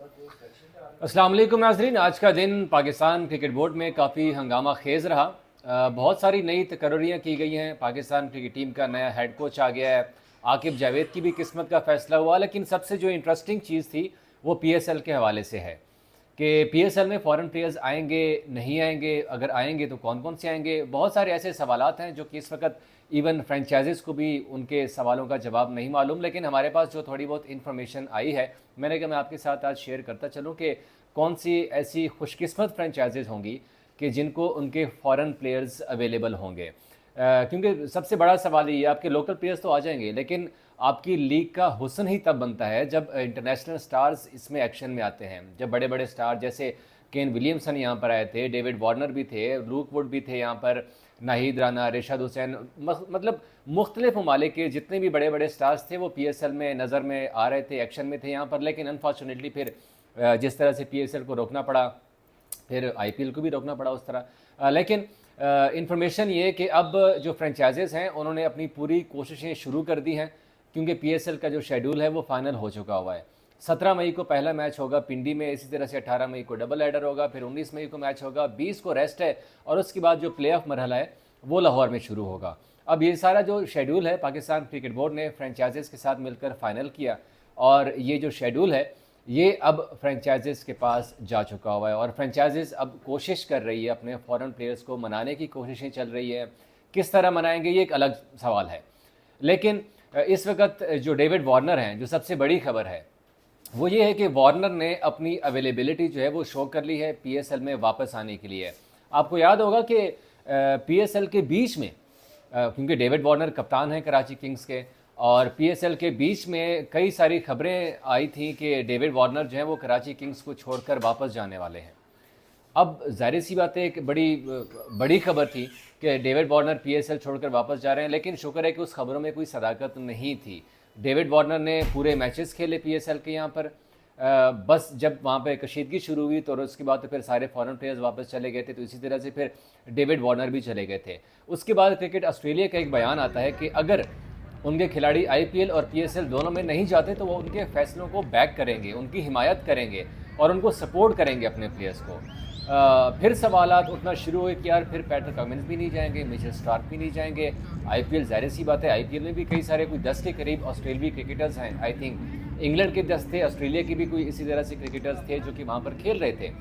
अस्सलाम वालेकुम नाज़रीन। आज का दिन पाकिस्तान क्रिकेट बोर्ड में काफ़ी हंगामा खेज़ रहा। बहुत सारी नई तकर्रियाँ की गई हैं। पाकिस्तान क्रिकेट टीम का नया हेड कोच आ गया है। आकिब जावेद की भी किस्मत का फ़ैसला हुआ, लेकिन सबसे जो इंटरेस्टिंग चीज़ थी वो पीएसएल के हवाले से है कि पीएसएल में फ़ॉरेन प्लेयर्स आएंगे नहीं आएंगे, अगर आएंगे तो कौन कौन से आएंगे। बहुत सारे ऐसे सवालात हैं जो कि इस वक्त इवन फ्रेंचाइजीज़ को भी उनके सवालों का जवाब नहीं मालूम, लेकिन हमारे पास जो थोड़ी बहुत इन्फॉर्मेशन आई है, मैंने कहा मैं आपके साथ आज शेयर करता चलूँ कि कौन सी ऐसी खुशकिस्मत फ्रेंचाइजीज़ होंगी कि जिनको उनके फ़ॉरेन प्लेयर्स अवेलेबल होंगे। क्योंकि सबसे बड़ा सवाल ये, आपके लोकल प्लेयर्स तो आ जाएंगे, लेकिन आपकी लीग का हुस्न ही तब बनता है जब इंटरनेशनल स्टार्स इसमें एक्शन में आते हैं। जब बड़े बड़े स्टार जैसे केन विलियमसन यहाँ पर आए थे, डेविड वार्नर भी थे, लूक वुड भी थे यहाँ पर, नाहिद राना, रेशाद हुसैन, मतलब मुख्तलिफ ममालिक के जितने भी बड़े बड़े स्टार्स थे वो पीएसएल में नज़र में आ रहे थे, एक्शन में थे यहाँ पर। लेकिन अनफॉर्चुनेटली फिर जिस तरह से पीएसएल को रोकना पड़ा, फिर आईपीएल को भी रोकना पड़ा उस तरह। लेकिन इंफॉर्मेशन ये कि अब जो फ्रेंचाइजेज़ हैं उन्होंने अपनी पूरी कोशिशें शुरू कर दी हैं, क्योंकि पीएसएल का जो शेड्यूल है वो फाइनल हो चुका हुआ है। 17 मई को पहला मैच होगा पिंडी में, इसी तरह से 18 मई को डबल हेडर होगा, फिर 19 मई को मैच होगा, 20 को रेस्ट है, और उसके बाद जो प्ले ऑफ मरहला है वो लाहौर में शुरू होगा। अब ये सारा जो शेड्यूल है पाकिस्तान क्रिकेट बोर्ड ने फ्रेंचाइजेज़ के साथ मिलकर फाइनल किया, और ये जो शेड्यूल है ये अब फ्रेंचाइजेज़ के पास जा चुका हुआ है, और फ्रेंचाइजेज़ अब कोशिश कर रही है, अपने फ़ॉरेन प्लेयर्स को मनाने की कोशिशें चल रही है। किस तरह मनाएंगे ये एक अलग सवाल है। लेकिन इस वक्त जो डेविड वार्नर हैं, जो सबसे बड़ी खबर है वो ये है कि वार्नर ने अपनी अवेलेबिलिटी जो है वो शो कर ली है पीएसएल में वापस आने के लिए। आपको याद होगा कि पीएसएल के बीच में, क्योंकि डेविड वार्नर कप्तान हैं कराची किंग्स के, और पीएसएल के बीच में कई सारी खबरें आई थी कि डेविड वार्नर जो है वो कराची किंग्स को छोड़कर वापस जाने वाले हैं। अब जाहिर सी बात है, एक बड़ी खबर थी कि डेविड वार्नर पीएसएल छोड़कर वापस जा रहे हैं, लेकिन शुक्र है कि उस खबरों में कोई सदाकत नहीं थी। डेविड वार्नर ने पूरे मैचेस खेले पीएसएल के यहाँ पर। बस जब वहाँ पे कशीदगी शुरू हुई तो उसके बाद तो फिर सारे फॉरेन प्लेयर्स वापस चले गए थे, तो इसी तरह से फिर डेविड वार्नर भी चले गए थे। उसके बाद क्रिकेट ऑस्ट्रेलिया का एक बयान आता है कि अगर उनके खिलाड़ी आईपीएल और पीएसएल दोनों में नहीं जाते तो वो उनके फैसलों को बैक करेंगे, उनकी हिमायत करेंगे और उनको सपोर्ट करेंगे अपने प्लेयर्स को। फिर सवालात उठना शुरू हुए कि यार फिर पैट्रिक कमिंस भी नहीं जाएंगे, मिचेल स्टार्क भी नहीं जाएंगे, आईपीएल जाहिर सी बात है, आईपीएल में भी कई सारे कोई 10 के करीब ऑस्ट्रेलियाई क्रिकेटर्स हैं। आई थिंक इंग्लैंड के 10 थे, ऑस्ट्रेलिया के भी कोई इसी तरह से क्रिकेटर्स थे जो कि वहाँ पर खेल रहे थे।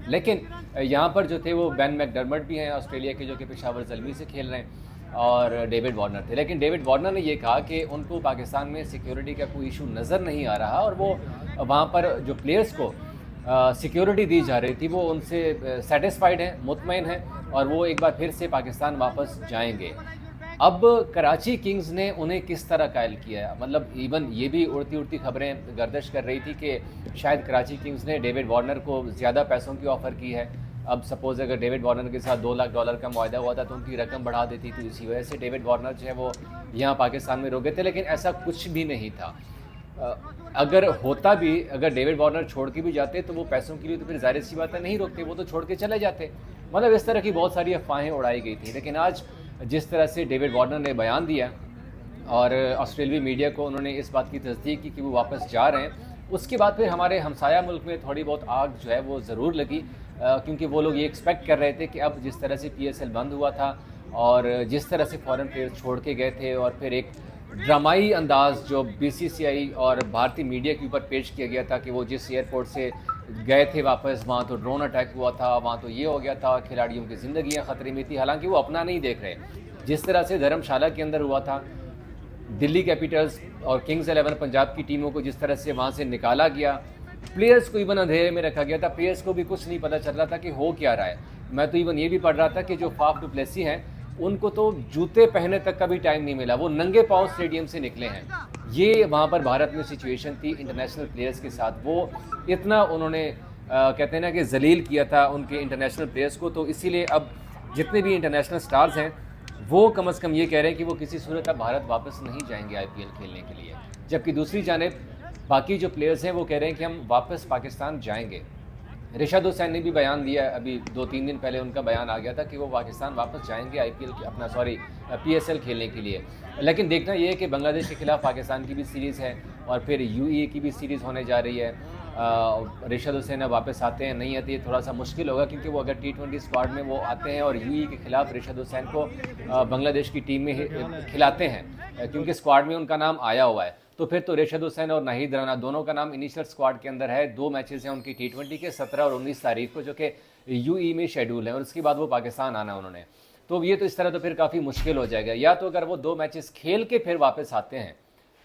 लेकिन यहाँ पर जो थे वो बेन मैकडर्मट भी हैं ऑस्ट्रेलिया के, जो कि पेशावर ज़ल्मी से खेल रहे हैं, और डेविड वार्नर थे। लेकिन डेविड वार्नर ने ये कहा कि उनको पाकिस्तान में सिक्योरिटी का कोई इशू नज़र नहीं आ रहा, और वो वहाँ पर जो प्लेयर्स को सिक्योरिटी दी जा रही थी वो उनसे सेटिस्फाइड हैं, मुतमईन हैं, और वो एक बार फिर से पाकिस्तान वापस जाएंगे। अब कराची किंग्स ने उन्हें किस तरह कायल किया है, मतलब इवन ये भी उड़ती उड़ती खबरें गर्दिश कर रही थी कि शायद कराची किंग्स ने डेविड वार्नर को ज़्यादा पैसों की ऑफ़र की है। अब सपोज़ अगर डेविड वार्नर के साथ $2 लाख का मुआहदा हुआ था तो उनकी रकम बढ़ा देती थी, इसी वजह से डेविड वार्नर जो है वो यहाँ पाकिस्तान में रुके थे। लेकिन ऐसा कुछ भी नहीं था। अगर होता भी, अगर डेविड वार्नर छोड़ के भी जाते तो वो पैसों के लिए तो फिर जाहिर सी बात है नहीं रोकते, वो तो छोड़ के चले जाते। मतलब इस तरह की बहुत सारी अफवाहें उड़ाई गई थी। लेकिन आज जिस तरह से डेविड वार्नर ने बयान दिया और ऑस्ट्रेलियाई मीडिया को उन्होंने इस बात की तस्दीक की कि वो वापस जा रहे हैं, उसके बाद फिर हमारे हमसाया मुल्क में थोड़ी बहुत आग जो है वो ज़रूर लगी, क्योंकि वो लोग ये एक्सपेक्ट कर रहे थे कि अब जिस तरह से पीएसएल बंद हुआ था और जिस तरह से फॉरेन प्लेयर्स छोड़ के गए थे, और फिर एक ड्रामाई अंदाज़ जो बीसीसीआई और भारतीय मीडिया के ऊपर पेश किया गया था कि वो जिस एयरपोर्ट से गए थे वापस, वहाँ तो ड्रोन अटैक हुआ था, वहाँ तो ये हो गया था, खिलाड़ियों की ज़िंदगियाँ ख़तरे में थी। हालांकि वो अपना नहीं देख रहे। जिस तरह से धर्मशाला के अंदर हुआ था, दिल्ली कैपिटल्स और किंग्स 11 पंजाब की टीमों को जिस तरह से वहाँ से निकाला गया, प्लेयर्स को इवन अंधेरे में रखा गया था, प्लेयर्स को भी कुछ नहीं पता चल रहा था कि हो क्या रहा है। मैं तो इवन ये भी पढ़ रहा था कि जो फाफ डु प्लेसी हैं उनको तो जूते पहनने तक का भी टाइम नहीं मिला, वो नंगे पाँव स्टेडियम से निकले हैं। ये वहाँ पर भारत में सिचुएशन थी इंटरनेशनल प्लेयर्स के साथ। वो इतना उन्होंने कहते हैं ना कि जलील किया था उनके इंटरनेशनल प्लेयर्स को, तो इसीलिए अब जितने भी इंटरनेशनल स्टार्स हैं वो कम अज़ कम ये कह रहे हैं कि वो किसी सूरत अब भारत वापस नहीं जाएंगे आईपीएल खेलने के लिए। जबकि दूसरी जानिब बाकी जो प्लेयर्स हैं वो कह रहे हैं कि हम वापस पाकिस्तान जाएंगे। रेशाद हुसैन ने भी बयान दिया, अभी 2-3 दिन पहले उनका बयान आ गया था कि वो पाकिस्तान वापस जाएंगे आईपीएल पीएसएल खेलने के लिए। लेकिन देखना ये है कि बांग्लादेश के खिलाफ पाकिस्तान की भी सीरीज़ है और फिर यूएई की भी सीरीज़ होने जा रही है, रिशद हुसैन अब वापस आते हैं नहीं आते, ये थोड़ा सा मुश्किल होगा, क्योंकि वो अगर T20 स्क्वाड में वो आते हैं और यूएई के खिलाफ रिशद हुसैन को बांग्लादेश की टीम में खिलाते हैं, क्योंकि स्क्वाड में उनका नाम आया हुआ है, तो फिर तो रिशद हुसैन और नाहिद राना दोनों का नाम इनिशियल स्क्वाड के अंदर है। 2 मैचेस हैं उनकी T20 के, 17 और 19 तारीख को, जो कि यूएई में शेड्यूल है, और उसके बाद वो पाकिस्तान आना उन्होंने। तो ये तो इस तरह तो फिर काफ़ी मुश्किल हो जाएगा। या तो अगर वो 2 मैचेस खेल के फिर वापस आते हैं,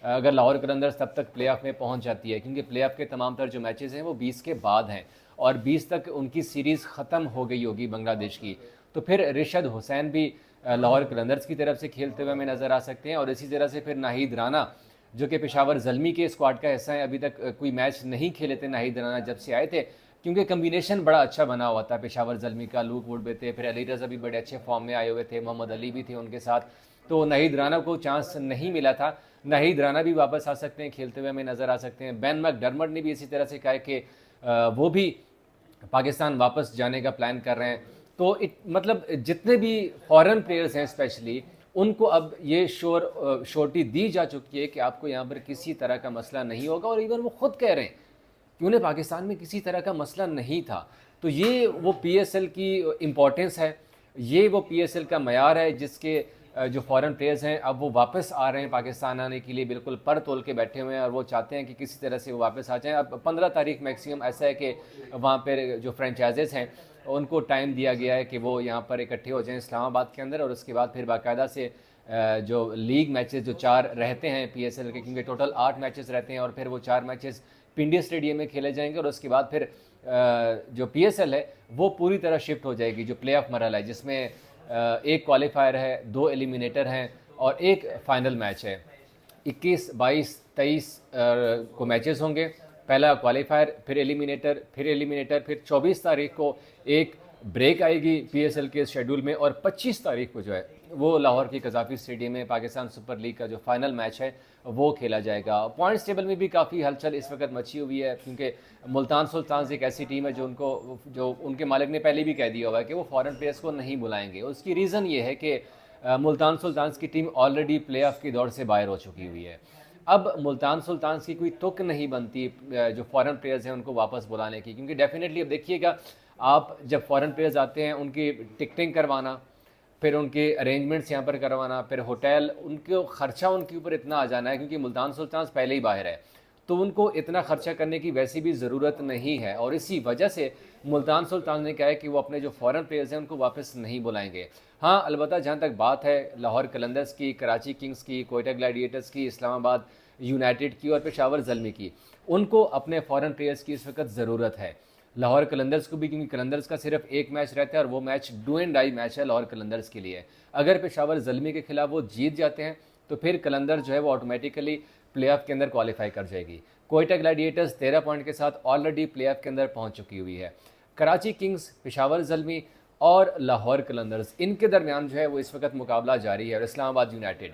अगर लाहौर कलंदर्स तब तक प्लेऑफ में पहुंच जाती है, क्योंकि प्लेऑफ के तमाम तर जो मैचेस हैं वो 20 के बाद हैं, और 20 तक उनकी सीरीज़ ख़त्म हो गई होगी बांग्लादेश की, तो फिर रिशद हुसैन भी लाहौर कलंदर्स की तरफ से खेलते हुए हमें नज़र आ सकते हैं। और इसी तरह से फिर नाहिद राना, जो कि पेशावर ज़ल्मी के स्क्वाड का हिस्सा है, अभी तक कोई मैच नहीं खेले थे नाहिद राना जब से आए थे, क्योंकि कम्बिनेशन बड़ा अच्छा बना हुआ था पेशावर ज़ल्मी का। लूक वुड भी थे, फिर अली रज़ा भी बड़े अच्छे फॉर्म में आए हुए थे, मोहम्मद अली भी थे उनके साथ, तो नाहिद राना को चांस नहीं मिला था। नाहिद राना भी वापस आ सकते हैं, खेलते हुए हमें नज़र आ सकते हैं। बेन मैकडर्मट ने भी इसी तरह से कहा कि वो भी पाकिस्तान वापस जाने का प्लान कर रहे हैं। तो मतलब जितने भी फॉरेन प्लेयर्स हैं स्पेशली, उनको अब ये श्योरिटी दी जा चुकी है कि आपको यहाँ पर किसी तरह का मसला नहीं होगा, और इवन वो खुद कह रहे हैं कि उन्हें पाकिस्तान में किसी तरह का मसला नहीं था। तो ये वो PSL की इम्पोर्टेंस है, ये वो PSL का मयार है, जिसके जो फॉरेन प्लेयर्स हैं अब वो वापस आ रहे हैं पाकिस्तान आने के लिए, बिल्कुल पर तोल के बैठे हुए हैं, और वो चाहते हैं कि किसी तरह से वो वापस आ जाएं। अब 15 तारीख मैक्सिमम ऐसा है कि वहाँ पर जो फ्रेंचाइजेज़ हैं उनको टाइम दिया गया है कि वो यहाँ पर इकट्ठे हो जाएं इस्लामाबाद के अंदर, और उसके बाद फिर बाकायदा से जो लीग मैचेस जो 4 रहते हैं PSL के, क्योंकि टोटल 8 मैचेस रहते हैं, और फिर वो 4 मैचेस पिंडी स्टेडियम में खेले जाएंगे, और उसके बाद फिर जो PSL है वो पूरी तरह शिफ्ट हो जाएगी, जो प्ले ऑफ मरहला है, जिसमें 1 क्वालिफायर है, 2 एलिमिनेटर हैं और 1 फाइनल मैच है। 21, 22, 23 को मैचेस होंगे, पहला क्वालिफायर, फिर एलिमिनेटर, फिर 24 तारीख को एक ब्रेक आएगी PSL के शेड्यूल में, और 25 तारीख को जो है वो लाहौर की कज़ाफ़ी स्टेडियम में पाकिस्तान सुपर लीग का जो फाइनल मैच है वो खेला जाएगा। पॉइंट्स टेबल में भी काफ़ी हलचल इस वक्त मची हुई है, क्योंकि मुल्तान सुल्तान्स एक ऐसी टीम है जो उनके मालिक ने पहले भी कह दिया हुआ है कि वो फॉरेन प्लेयर्स को नहीं बुलाएंगे। उसकी रीज़न ये है कि मुल्तान सुल्तान्स की टीम ऑलरेडी प्ले ऑफ की दौड़ से बाहर हो चुकी हुई है। अब मुल्तान सुल्तान्स की कोई तुक नहीं बनती जो फॉरेन प्लेयर्स हैं उनको वापस बुलाने की, क्योंकि डेफिनेटली अब देखिएगा, आप जब फॉरेन प्लेयर्स आते हैं उनकी टिकटिंग करवाना, फिर उनके अरेंजमेंट्स यहाँ पर करवाना, फिर होटल, उनको ख़र्चा उनके ऊपर इतना आ जाना है, क्योंकि मुल्तान सुल्तान्स पहले ही बाहर है, तो उनको इतना ख़र्चा करने की वैसी भी ज़रूरत नहीं है, और इसी वजह से मुल्तान सुल्तान ने कहा है कि वो अपने जो फॉरेन प्लेयर्स हैं उनको वापस नहीं बुलाएंगे। हाँ, अलबत्ता जहाँ तक बात है लाहौर कलंदर्स की, कराची किंग्स की, कोयटा ग्लैडिएटर्स की, इस्लामाबाद यूनाइटेड की और पेशावर ज़ल्मी की, उनको अपने फॉरेन प्लेयर्स की इस वक्त ज़रूरत है। लाहौर कलंदर्स को भी, क्योंकि कलंदर्स का सिर्फ 1 मैच रहता है, और वो match do and die match है लाहौर कलंदर्स के लिए। अगर पेशावर ज़ल्मी के खिलाफ वो जीत जाते हैं तो फिर कलंदर जो है वो ऑटोमेटिकली प्ले ऑफ के अंदर क्वालिफाई कर जाएगी। कोयटा ग्लैडिएटर्स 13 पॉइंट के साथ ऑलरेडी प्ले ऑफ के अंदर पहुंच चुकी हुई है। कराची किंग्स, पेशावर ज़ल्मी और लाहौर कलंदर्स, इनके दरमियान जो है वो इस वक्त मुकाबला जारी है, और इस्लामाबाद यूनाइटेड।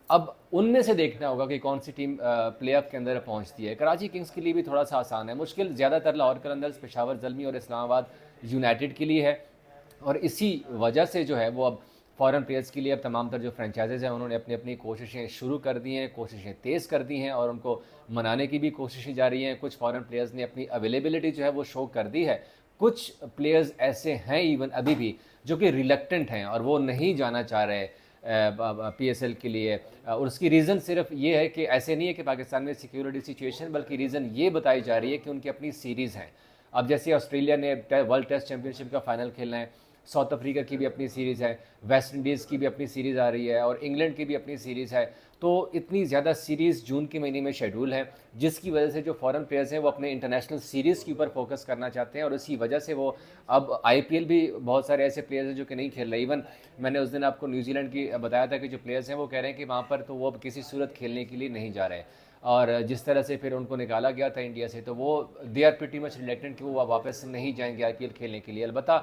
अब उनमें से देखना होगा कि कौन सी टीम प्ले ऑफ के अंदर पहुंचती है। कराची किंग्स के लिए भी थोड़ा सा आसान है, मुश्किल ज़्यादातर लाहौर कलंदर्स, पेशावर ज़ल्मी और इस्लामाबाद यूनाइटेड के लिए है, और इसी वजह से जो है वो अब फॉरेन प्लेयर्स के लिए अब तमाम तर जो फ्रेंचाइजेज़ हैं उन्होंने अपनी अपनी कोशिशें शुरू कर दी हैं, कोशिशें तेज़ कर दी हैं, और उनको मनाने की भी कोशिशें जारी हैं। कुछ फॉरेन प्लेयर्स ने अपनी अवेलेबिलिटी जो है वो शो कर दी है, कुछ प्लेयर्स ऐसे हैं इवन अभी भी जो कि रिलक्टेंट हैं और वो नहीं जाना चाह रहे PSL के लिए। और उसकी रीज़न सिर्फ ये है कि ऐसे नहीं है कि पाकिस्तान में सिक्योरिटी सिचुएशन, बल्कि रीज़न ये बताई जा रही है कि उनकी अपनी सीरीज़ हैं। अब जैसे ऑस्ट्रेलिया ने वर्ल्ड टेस्ट चैम्पियनशिप का फाइनल खेलना है, साउथ अफ्रीका की भी अपनी सीरीज़ है, वेस्ट इंडीज़ की भी अपनी सीरीज़ आ रही है, और इंग्लैंड की भी अपनी सीरीज़ है। तो इतनी ज़्यादा सीरीज़ जून के महीने में शेड्यूल है, जिसकी वजह से जो फॉरेन प्लेयर्स हैं वो अपने इंटरनेशनल सीरीज़ के ऊपर फोकस करना चाहते हैं, और इसी वजह से वो अब IPL भी बहुत सारे ऐसे प्लेयर्स हैं जो कि नहीं खेल रहे। इवन मैंने उस दिन आपको न्यूजीलैंड की बताया था कि जो प्लेयर्स हैं वो कह रहे हैं कि वहाँ पर तो वो अब किसी सूरत खेलने के लिए नहीं जा रहे, और जिस तरह से फिर उनको निकाला गया था इंडिया से, तो वो they are pretty much reluctant कि वो वापस नहीं जाएंगे IPL खेलने के लिए। अलबत्ता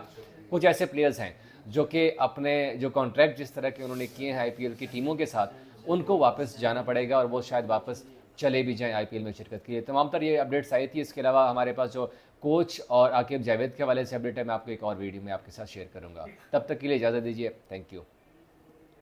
कुछ ऐसे प्लेयर्स हैं जो कि अपने जो कॉन्ट्रैक्ट जिस तरह के उन्होंने किए हैं IPL की टीमों के साथ, उनको वापस जाना पड़ेगा, और वो शायद वापस चले भी जाएं IPL में शिरकत के लिए। तमाम तर ये अपडेट्स आई थी। इसके अलावा हमारे पास जो कोच और आकिब जावेद के हवाले से अपडेट है, मैं आपको एक और वीडियो में आपके साथ शेयर करूँगा। तब तक के लिए इजाज़त दीजिए। Thank you.